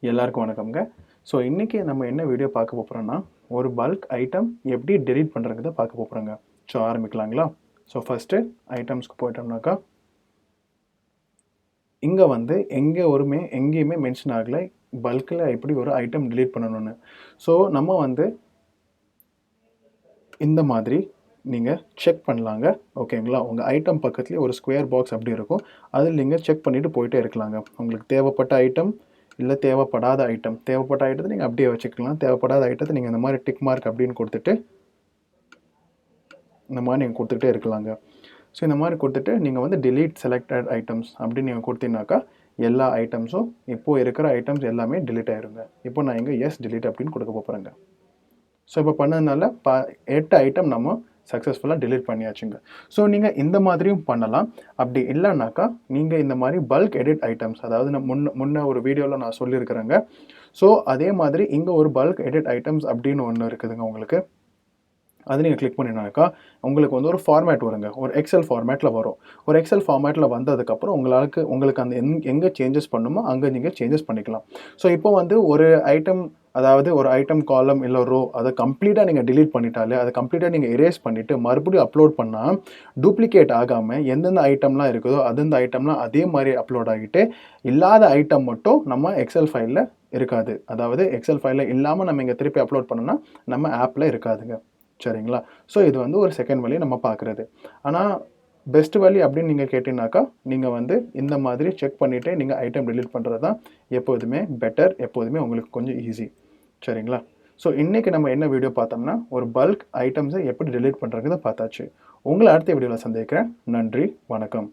எல்லாருக்கும் வணக்கம்ங்க. ஸோ இன்றைக்கி நம்ம என்ன வீடியோ பார்க்க போகிறோம்னா, ஒரு பல்க் ஐட்டம் எப்படி டெலீட் பண்ணுறதுக்கு பார்க்க போகிறோங்க. ஸோ ஆரம்பிக்கலாங்களா? ஸோ ஃபஸ்ட்டு ஐட்டம்ஸ்க்கு போயிட்டோம்னாக்கா, இங்கே வந்து எங்கேயுமே மென்ஷன் ஆகலை பல்கில் எப்படி ஒரு ஐட்டம் டெலீட் பண்ணணும்னு. ஸோ நம்ம வந்து இந்த மாதிரி நீங்கள் செக் பண்ணலாங்க. ஓகேங்களா? உங்கள் ஐட்டம் பக்கத்துலேயே ஒரு ஸ்கொயர் பாக்ஸ் அப்படி இருக்கும். அதில் நீங்கள் செக் பண்ணிவிட்டு போயிட்டே இருக்கலாங்க. உங்களுக்கு தேவைப்பட்ட ஐட்டம் இல்லை தேவைப்படாத தேவைப்பட்ட ஐட்டத்தை நீங்கள் அப்படியே வச்சுக்கலாம். தேவைப்படாத ஐட்டத்தை நீங்கள் இந்த மாதிரி டிக் மார்க் அப்படின்னு கொடுத்துட்டு இந்த மாதிரி நீங்கள் கொடுத்துக்கிட்டே இருக்கலாங்க. ஸோ இந்த மாதிரி கொடுத்துட்டு நீங்கள் வந்து delete selected items அப்படின்னு நீங்கள் கொடுத்தீங்கன்னாக்கா எல்லா ஐட்டம்ஸும் இப்போது இருக்கிற ஐட்டம்ஸ் எல்லாமே delete ஆயிருங்க. இப்போ நான் இங்கே எஸ் delete அப்படின்னு கொடுக்க போகிறேங்க. ஸோ இப்போ பண்ணதுனால 8 ஐட்டம் நம்ம சக்ஸஸ்ஃபுல்லாக delete பண்ணியாச்சுங்க. ஸோ நீங்கள் இந்த மாதிரியும் பண்ணலாம். அப்படி இல்லைனாக்கா நீங்கள் இந்த மாதிரி பல்க் எடிட் ஐட்டம்ஸ், அதாவது நான் முன்ன ஒரு வீடியோவில் நான் சொல்லியிருக்கிறேங்க. ஸோ அதே மாதிரி இங்கே ஒரு பல்க் எடிட் ஐட்டம்ஸ் அப்படின்னு ஒன்று இருக்குதுங்க உங்களுக்கு. அது நீங்கள் கிளிக் பண்ணினாக்கா உங்களுக்கு வந்து ஒரு ஃபார்மேட் வருங்க. ஒரு எக்ஸல் ஃபார்மேட்டில் வரும். ஒரு எக்ஸல் ஃபார்மேட்டில் வந்ததுக்கப்புறம் உங்களுக்கு அந்த எங்கே சேஞ்சஸ் பண்ணுமோ அங்கே நீங்கள் சேஞ்சஸ் பண்ணிக்கலாம். ஸோ இப்போ வந்து ஒரு ஐட்டம், அதாவது ஒரு ஐட்டம் காலம் இல்லை ரோ, அதை கம்ப்ளீட்டாக நீங்கள் delete பண்ணிட்டாலே, அதை கம்ப்ளீட்டாக நீங்கள் erase பண்ணிவிட்டு மறுபடியும் அப்லோட் பண்ணால் டூப்ளிகேட் ஆகாமல் எந்தெந்த ஐட்டம்லாம் இருக்குதோ அந்தந்த ஐட்டம்லாம் அதே மாதிரி அப்லோட் ஆகிட்டு, இல்லாத ஐட்டம் மட்டும் நம்ம எக்ஸல் ஃபைலில் இருக்காது. அதாவது எக்ஸல் ஃபைலில் இல்லாமல் நம்ம இங்கே திருப்பி அப்லோட் பண்ணோன்னா நம்ம ஆப்பில் இருக்காதுங்க. சரிங்களா? ஸோ இது வந்து ஒரு செகண்ட் வழி நம்ம பார்க்குறது. ஆனால் பெஸ்ட் வழி அப்படின்னு நீங்கள் கேட்டிங்கனாக்கா, நீங்கள் வந்து இந்த மாதிரி செக் பண்ணிவிட்டு நீங்கள் ஐட்டம் delete பண்ணுறது தான் எப்போதுமே பெட்டர், எப்போதுமே உங்களுக்கு கொஞ்சம் ஈஸி. சரிங்களா? ஸோ இன்றைக்கி நம்ம என்ன வீடியோ பார்த்தோம்னா, ஒரு பல்க் ஐட்டம்ஸை எப்படி delete பண்ணுறதுன்னு பார்த்தாச்சு. உங்களை அடுத்த வீடியோவில் சந்திக்கிறேன். நன்றி, வணக்கம்.